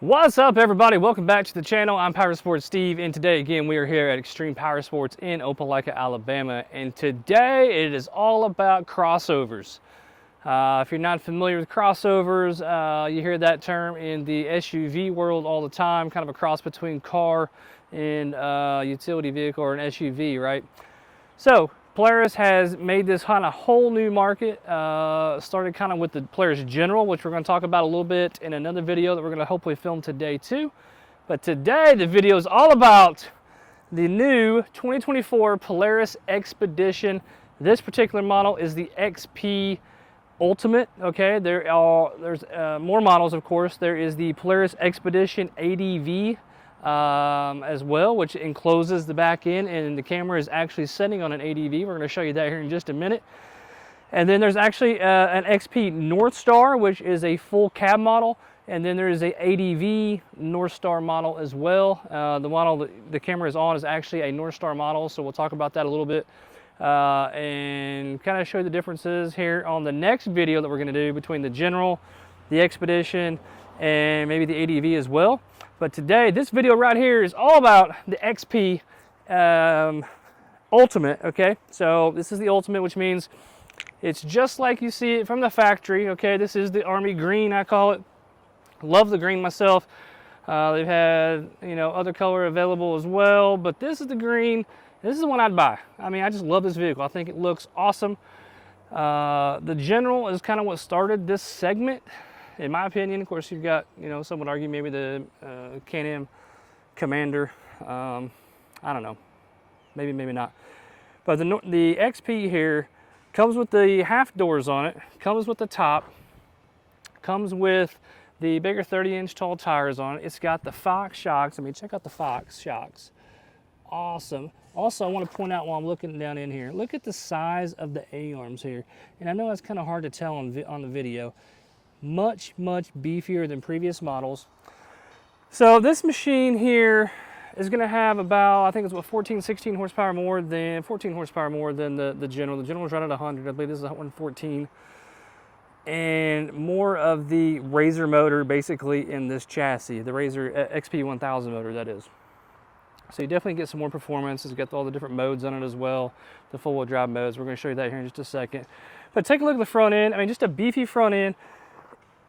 What's up, everybody? Welcome back to the channel. I'm Power Sports Steve, and today again we are here at Extreme Power Sports in Opelika, Alabama, and today it is all about crossovers. If you're not familiar with crossovers, you hear that term in the SUV world all the time, kind of a cross between car and utility vehicle or an SUV, right? So Polaris has made this kind of whole new market. Started kind of with the Polaris General, which we're going to talk about a little bit in another video that we're going to hopefully film today too. But today the video is all about the new 2024 Polaris Expedition. This particular model is the XP Ultimate. Okay, there's more models, of course. There is the Polaris Expedition ADV. As well, which encloses the back end, and the camera is actually sitting on an ADV. We're going to show you that here in just a minute. And then there's actually an XP North Star, which is a full cab model, and then there is a ADV North Star model as well. The model that the camera is on is actually a North Star model, so we'll talk about that a little bit and kind of show you the differences here on the next video that we're going to do between the General, the Expedition, and maybe the ADV as well. But today, this video right here is all about the XP Ultimate, okay? So this is the Ultimate, which means it's just like you see it from the factory, okay? This is the Army Green, I call it. Love the green myself. They've had, other color available as well, but this is the green. This is the one I'd buy. I mean, I just love this vehicle. I think it looks awesome. The General is kind of what started this segment, in my opinion. Of course, you've got, some would argue maybe the Can-Am Commander. I don't know. Maybe not. But the XP here comes with the half doors on it, comes with the top, comes with the bigger 30-inch tall tires on it. It's got the Fox shocks. I mean, check out the Fox shocks. Awesome. Also, I want to point out while I'm looking down in here, look at the size of the A-arms here. And I know that's kind of hard to tell on the video. Much beefier than previous models. So this machine here is going to have about, I think it's what, 16 horsepower more than 14 horsepower more than the General. The General is right at 100. I believe this is 114, and more of the Razor motor basically in this chassis, the Razor XP 1000 motor, that is. So you definitely get some more performance. It's got all the different modes on it as well, the four-wheel drive modes. We're going to show you that here in just a second. But take a look at the front end. I mean, just a beefy front end.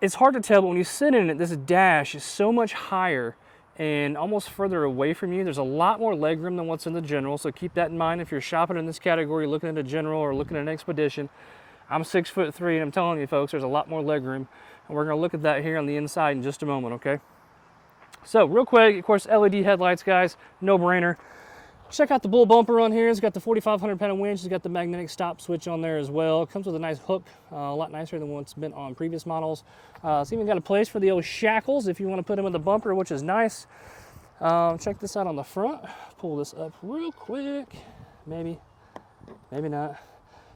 It's hard to tell, but when you sit in it, this dash is so much higher and almost further away from you. There's a lot more legroom than what's in the General, so keep that in mind if you're shopping in this category, looking at a General or looking at an Expedition. I'm 6'3", and I'm telling you folks, there's a lot more legroom, and we're going to look at that here on the inside in just a moment, okay? So real quick, of course, LED headlights, guys, no brainer. Check out the bull bumper on here. It's got the 4,500 pound winch. It's got the magnetic stop switch on there as well. It comes with a nice hook, a lot nicer than what's been on previous models. It's even got a place for the old shackles if you want to put them in the bumper, which is nice. Check this out on the front. Pull this up real quick. Maybe not.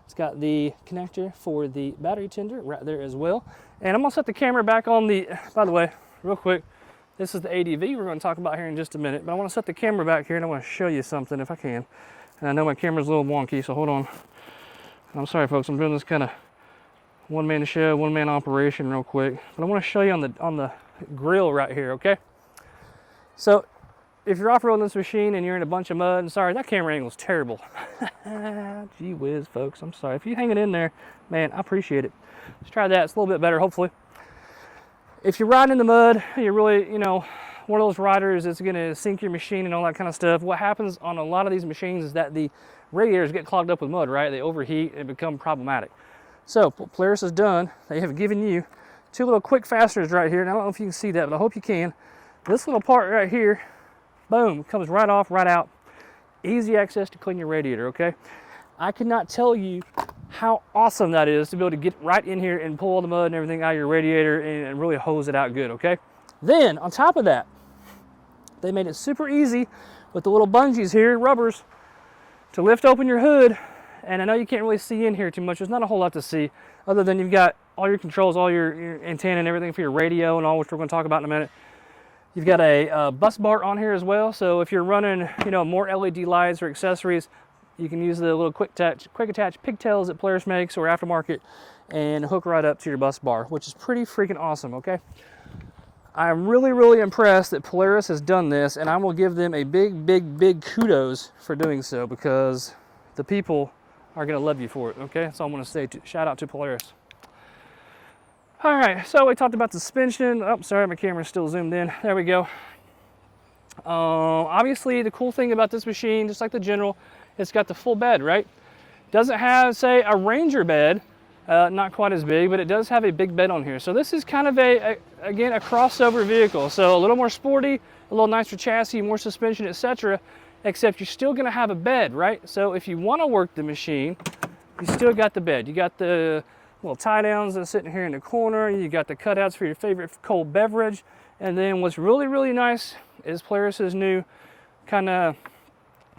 It's got the connector for the battery tender right there as well. And I'm gonna set the camera back on the, by the way, real quick, this is the ADV we're going to talk about here in just a minute, but I want to set the camera back here and I want to show you something if I can. And I know my camera's a little wonky, so hold on. I'm sorry folks, I'm doing this kind of one-man show, one-man operation real quick. But I want to show you on the grill right here, okay? So if you're off-roading this machine and you're in a bunch of mud, and sorry, that camera angle is terrible. Gee whiz, folks, I'm sorry. If you hang it in there, man, I appreciate it. Let's try that, it's a little bit better, hopefully. If you're riding in the mud, you're really, one of those riders that's going to sink your machine and all that kind of stuff. What happens on a lot of these machines is that the radiators get clogged up with mud, right? They overheat and become problematic. So what Polaris has done, they have given you two little quick fasteners right here. And I don't know if you can see that, but I hope you can. This little part right here, boom, comes right off, right out. Easy access to clean your radiator, okay? I cannot tell you how awesome that is to be able to get right in here and pull all the mud and everything out of your radiator and really hose it out good, okay? Then, on top of that, they made it super easy with the little bungees here, rubbers, to lift open your hood. And I know you can't really see in here too much. There's not a whole lot to see, other than you've got all your controls, all your antenna and everything for your radio and all, which we're going to talk about in a minute. You've got a bus bar on here as well, so if you're running, more LED lights or accessories, you can use the little quick attach pigtails that Polaris makes or aftermarket and hook right up to your bus bar, which is pretty freaking awesome, okay? I'm really, really impressed that Polaris has done this, and I will give them a big kudos for doing so, because the people are going to love you for it, okay? That's all I'm going to say. Shout out to Polaris. All right, so we talked about the suspension. Oh, sorry, my camera's still zoomed in. There we go. Obviously, the cool thing about this machine, just like the General, it's got the full bed, right? Doesn't have, say, a Ranger bed, not quite as big, but it does have a big bed on here. So this is kind of again, a crossover vehicle. So a little more sporty, a little nicer chassis, more suspension, etc. Except you're still going to have a bed, right? So if you want to work the machine, you still got the bed. You got the little tie downs that are sitting here in the corner. You got the cutouts for your favorite cold beverage. And then what's really, really nice is Polaris's new kind of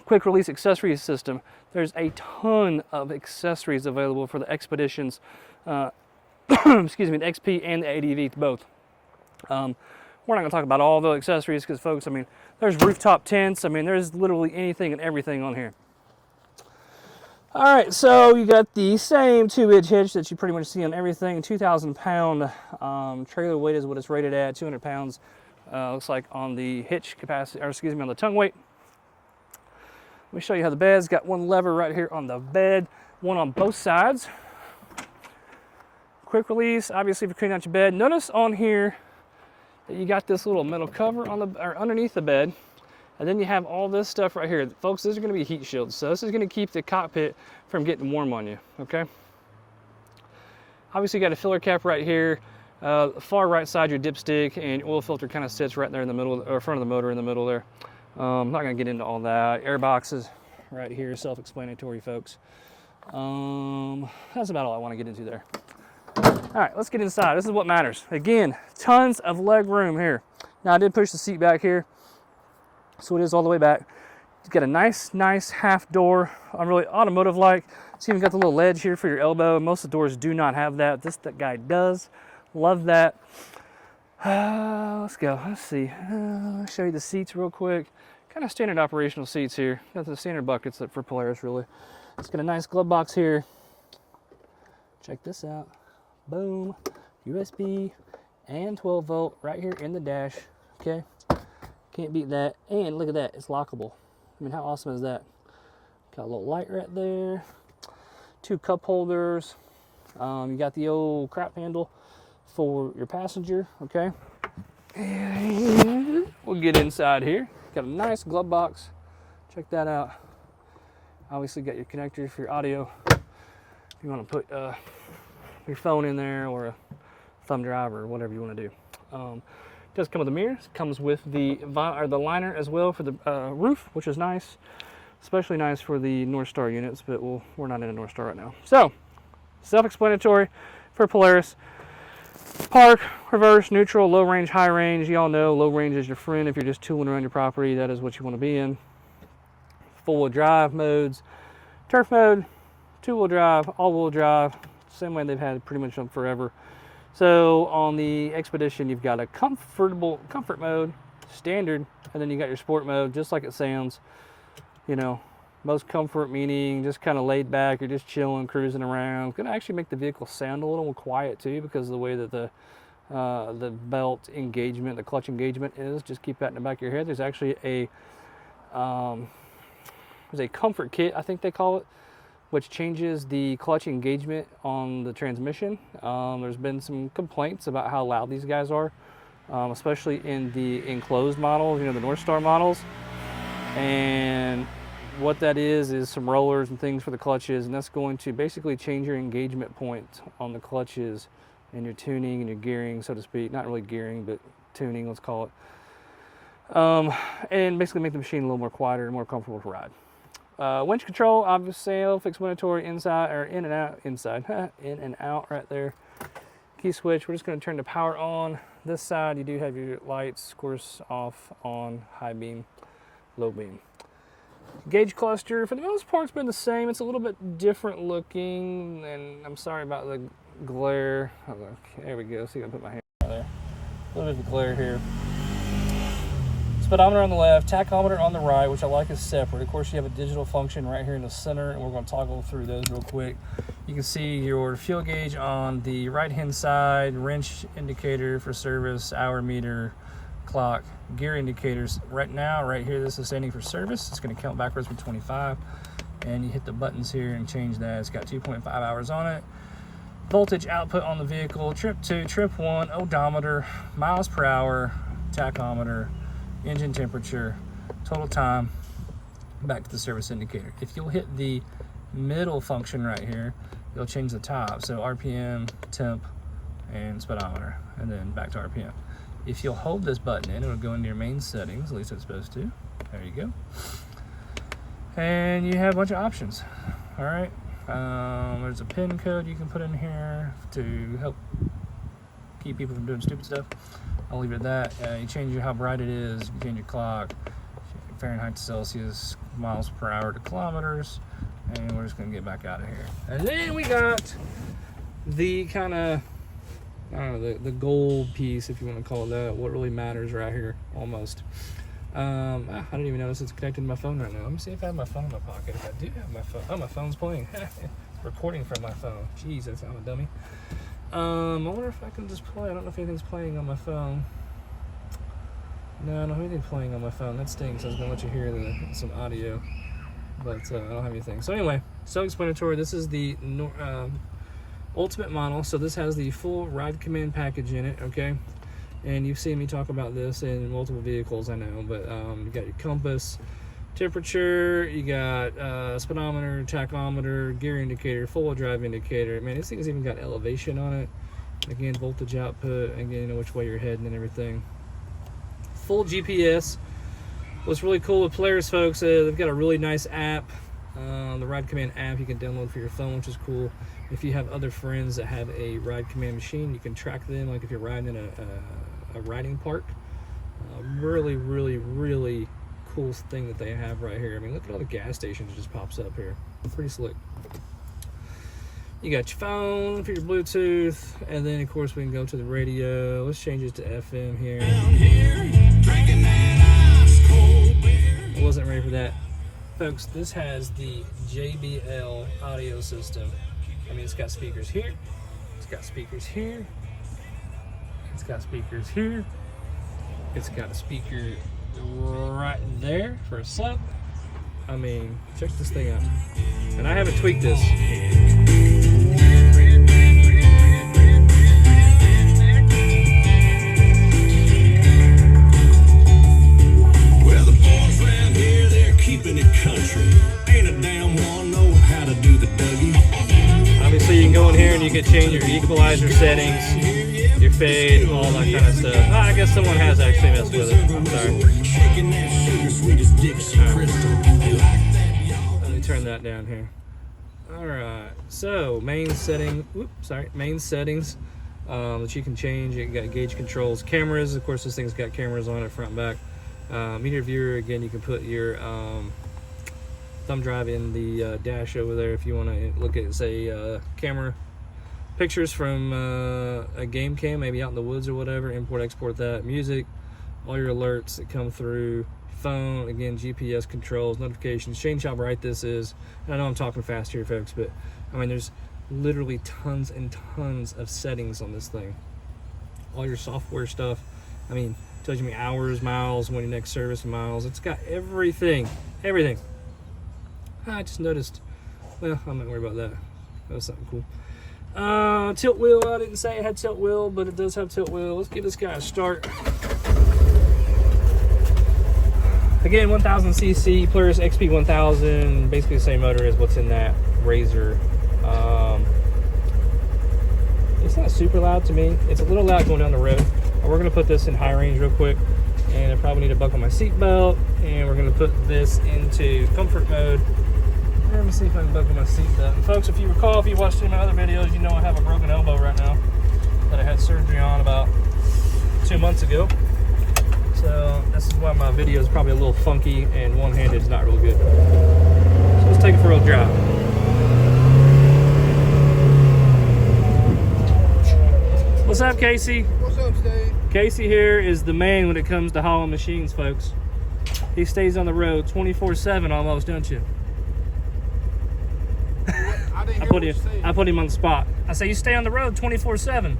quick release accessory system. There's a ton of accessories available for the Expeditions, excuse me, the XP and the ADV both. We're not going to talk about all the accessories because, folks, I mean, there's rooftop tents. I mean, there's literally anything and everything on here. All right, so you got the same 2-inch hitch that you pretty much see on everything. 2,000-pound trailer weight is what it's rated at. 200 pounds looks like on the hitch capacity, or excuse me, on the tongue weight. Let me show you how the bed's got one lever right here on the bed, one on both sides. Quick release, obviously, if you're cleaning out your bed. Notice on here that you got this little metal cover on the or underneath the bed. And then you have all this stuff right here. Folks, these are going to be heat shields. So this is going to keep the cockpit from getting warm on you, okay? Obviously, you got a filler cap right here. Far right side, your dipstick, and your oil filter kind of sits right there in the middle, or front of the motor in the middle there. I'm not going to get into all that. Air boxes right here, self-explanatory, folks. That's about all I want to get into there. All right, let's get inside. This is what matters. Again, tons of leg room here. Now, I did push the seat back here, so it is all the way back. It's got a nice half door. I'm really automotive-like. It's even got the little ledge here for your elbow. Most of the doors do not have that. That guy does. Love that. Let's go. Let's see. I'll show you the seats real quick. Kind of standard operational seats here. Got the standard buckets for Polaris, really. It's got a nice glove box here. Check this out. Boom. USB and 12 volt right here in the dash. Okay. Can't beat that. And look at that. It's lockable. I mean, how awesome is that? Got a little light right there. 2 cup holders. You got the old crap handle for your passenger. Okay. And we'll get inside here. Got a nice glove box. Check that out. Obviously got your connector for your audio. If you want to put your phone in there or a thumb drive or whatever you want to do. It does come with a mirror. It comes with the liner as well for the roof, which is nice. Especially nice for the North Star units, but we're not in a North Star right now. So, self-explanatory for Polaris. Park, reverse, neutral, low range, high range. You all know low range is your friend if you're just tooling around your property. That is what you want to be in. Four-wheel drive modes, turf mode, two-wheel drive, all-wheel drive. Same way they've had pretty much forever. So on the Expedition, you've got a comfort mode, standard, and then you got your sport mode, just like it sounds. You know, most comfort meaning just kind of laid back, you're just chilling, cruising around. It's gonna actually make the vehicle sound a little more quiet too, because of the way that the belt engagement, the clutch engagement is. Just keep that in the back of your head. There's actually there's a comfort kit, I think they call it, which changes the clutch engagement on the transmission. There's been some complaints about how loud these guys are, especially in the enclosed models, you know, the North Star models. And what that is some rollers and things for the clutches, and that's going to basically change your engagement point on the clutches and your tuning and your gearing, so to speak. Not really gearing, but tuning, let's call it. And basically make the machine a little more quieter and more comfortable to ride. Winch control, obviously self-explanatory, inside or in and out, inside, in and out right there. Key switch, we're just going to turn the power on. This side, you do have your lights, of course, off, on, high beam, low beam. Gauge cluster, for the most part, it's been the same. It's a little bit different looking, and I'm sorry about the glare. Okay, there we go. See if I can put my hand right there. A little bit of glare here. It's speedometer on the left, tachometer on the right, which I like is separate. Of course, you have a digital function right here in the center, and we're going to toggle through those real quick. You can see your fuel gauge on the right-hand side, wrench indicator for service, hour meter, clock, gear indicators. Right now, right here, this is setting for service. It's going to count backwards from 25, and you hit the buttons here and change that. It's got 2.5 hours on it. Voltage output on the vehicle, trip 2, trip 1, odometer, miles per hour, tachometer, engine temperature, total time, back to the service indicator. If you'll hit the middle function right here, you'll change the top. So RPM, temp, and speedometer, and then back to RPM. If you'll hold this button in, it'll go into your main settings, at least it's supposed to. There you go. And you have a bunch of options. All right. There's a PIN code you can put in here to help keep people from doing stupid stuff. I'll leave it at that. You change how bright it is, you change your clock, Fahrenheit to Celsius, miles per hour to kilometers, and we're just gonna get back out of here. And then we got the kind of, I don't know, the gold piece, if you want to call it that, what really matters right here, almost. I don't even notice it's connected to my phone right now. Let me see if I have my phone in my pocket. If I do have my phone, oh, my phone's playing. It's recording from my phone. Jeez, I'm a dummy. I wonder if I can just play. I don't know if anything's playing on my phone. No, I don't have anything playing on my phone. That stinks. I was gonna let you hear some audio, but I don't have anything. So anyway, self-explanatory. This is the Ultimate model. So this has the full ride command package in it. Okay. And you've seen me talk about this in multiple vehicles, I know, but you got your compass, temperature, you got speedometer, tachometer, gear indicator, full drive indicator. Man, this thing's even got elevation on it. Again, voltage output, again, you know which way you're heading and everything. Full GPS. What's really cool with Polaris, folks, they've got a really nice app. The Ride Command app you can download for your phone, which is cool. If you have other friends that have a Ride Command machine, you can track them, like if you're riding in a riding park. Really, really, really cool thing that they have right here. I mean, look at all the gas stations that just pops up here. Pretty slick. You got your phone for your Bluetooth, and then of course we can go to the radio. Let's change it to FM here. I wasn't ready for that. Folks, this has the JBL audio system. I mean, it's got speakers here, it's got speakers here, it's got speakers here, it's got a speaker right there for a sub. I mean, check this thing out. And I haven't tweaked this. Well, the boys around here, they're keeping it country. Ain't a damn one know how to do the Dougie. Obviously, you can go in here and you can change your equalizer settings, your fade, all that kind of stuff. Oh, I guess someone has actually messed with it. I'm sorry. Let me turn that down here. All right. So main setting. Main settings that you can change. You got gauge controls, cameras. Of course, this thing's got cameras on it, front and back. Meter viewer. Again, you can put your thumb drive in the dash over there if you want to look at, say, camera pictures from a game cam, maybe out in the woods or whatever. Import, export that. Music, all your alerts that come through. Phone, again, GPS controls, notifications. Change how bright this is. And I know I'm talking fast here, folks, but I mean, there's literally tons and tons of settings on this thing. All your software stuff. I mean, it tells you hours, miles, when your next service, miles. It's got everything. Everything. I just noticed. Well, I'm not worried about that. That was something cool. Tilt wheel. I didn't say it had tilt wheel, but it does have tilt wheel. Let's give this guy a start. Again, 1000cc Polaris XP 1000. Basically the same motor as what's in that Razor. It's not super loud to me. It's a little loud going down the road. We're going to put this in high range real quick. And I probably need to buckle my seatbelt. And we're going to put this into comfort mode. Let me see if I can buckle my seatbelt. And folks, if you recall, if you watched any of my other videos, you know I have a broken elbow right now that I had surgery on about 2 months ago. So this is why my video is probably a little funky and one-handed is not real good. So let's take it for a drive. What's up, Casey? What's up, Steve? Casey here is the man when it comes to hauling machines, folks. He stays on the road 24/7 almost, don't you? I put him on the spot. I say you stay on the road 24/7.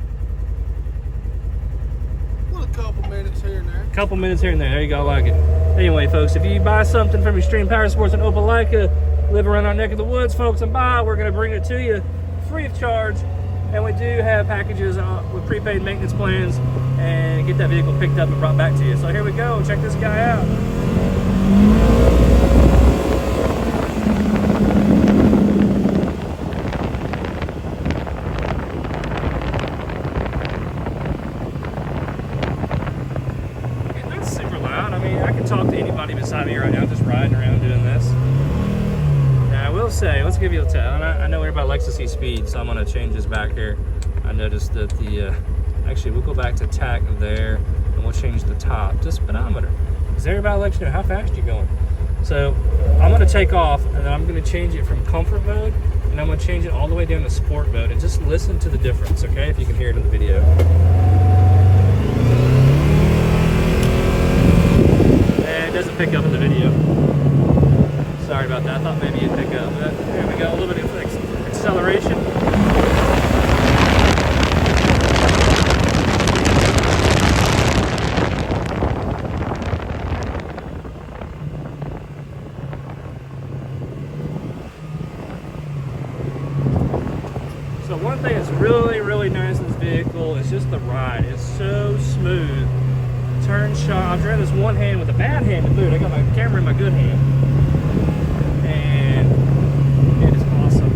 Well, a couple minutes here and there. Couple minutes here and there. There you go. I like it. Anyway, folks, if you buy something from Extreme Power Sports in Opelika, live around our neck of the woods, folks, and buy, we're going to bring it to you free of charge. And we do have packages with prepaid maintenance plans and get that vehicle picked up and brought back to you. So here we go. Check this guy out. That's super loud. I mean, I can talk to anybody beside me right now just riding around doing this. Now, I will say, let's give you a tell. I know everybody likes to see speed, so I'm going to change this back here. I noticed that actually, we'll go back to tack there, and we'll change the top to speedometer. Because everybody likes to know how fast you're going. So I'm going to take off, and then I'm going to change it from comfort mode, and I'm going to change it all the way down to sport mode, and just listen to the difference, okay? If you can hear it in the video. And it doesn't pick up in the video. Sorry about that. I thought maybe it'd pick up. But here we go. A little bit of acceleration. So one thing that's really, really nice in this vehicle is just the ride. It's so smooth. Turn shot. I've driven this one hand with a bad hand to boot. I got my camera in my good hand. And it is awesome.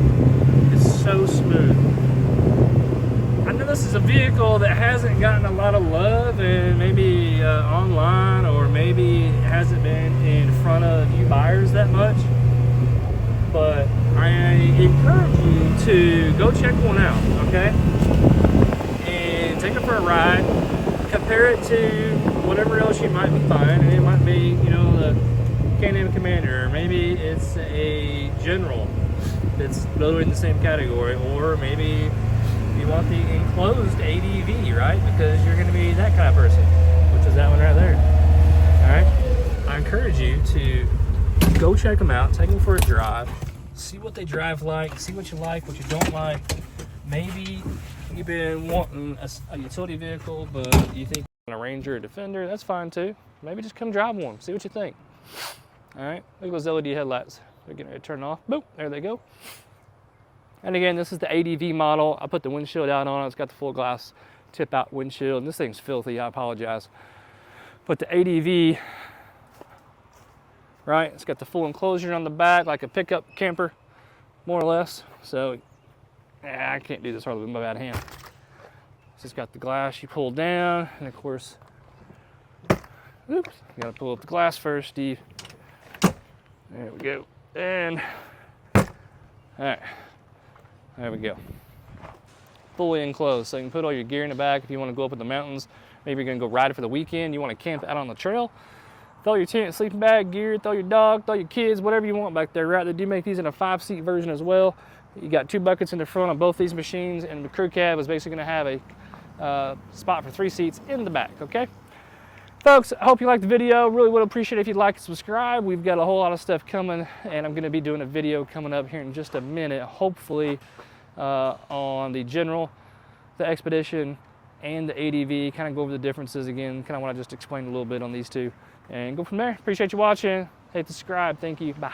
It's so smooth. I know this is a vehicle that hasn't gotten a lot of love and maybe online, or maybe it hasn't been in front of you buyers that much. But I encourage you to go check one out, okay? And take it for a ride. Compare it to whatever else you might be buying, and it might be, you know, the Can-Am Commander, or maybe it's a General that's literally in the same category, or maybe you want the enclosed ADV, right? Because you're going to be that kind of person, which is that one right there. All right? I encourage you to go check them out, take them for a drive, see what they drive like, see what you like, what you don't like. Maybe you've been wanting a utility vehicle, but you think a Ranger or Defender, that's fine too. Maybe just come drive one, see what you think. All right, look at those LED headlights. They're getting ready to turn off. Boop, there they go. And again, this is the ADV model. I put the windshield out on it. It's got the full glass tip out windshield. And this thing's filthy, I apologize. But the ADV, right, it's got the full enclosure on the back, like a pickup camper, more or less. So, I can't do this hardly with my bad hand. It's just got the glass you pull down, and of course, oops, you gotta pull up the glass first, Steve. There we go. And, all right, there we go. Fully enclosed, so you can put all your gear in the back if you want to go up in the mountains. Maybe you're gonna go ride it for the weekend. You want to camp out on the trail. Throw your tent, sleeping bag, gear, throw your dog, throw your kids, whatever you want back there, right? They do make these in a 5-seat version as well. You got 2 buckets in the front on both these machines, and the crew cab is basically gonna have a spot for 3 seats in the back, okay? Folks, I hope you liked the video. Really would appreciate it if you'd like to subscribe. We've got a whole lot of stuff coming, and I'm gonna be doing a video coming up here in just a minute, hopefully on the General, the Expedition, and the ADV, kind of go over the differences again, kind of what I just explained a little bit on these two, and go from there. Appreciate you watching. Hit subscribe. Thank you. Bye.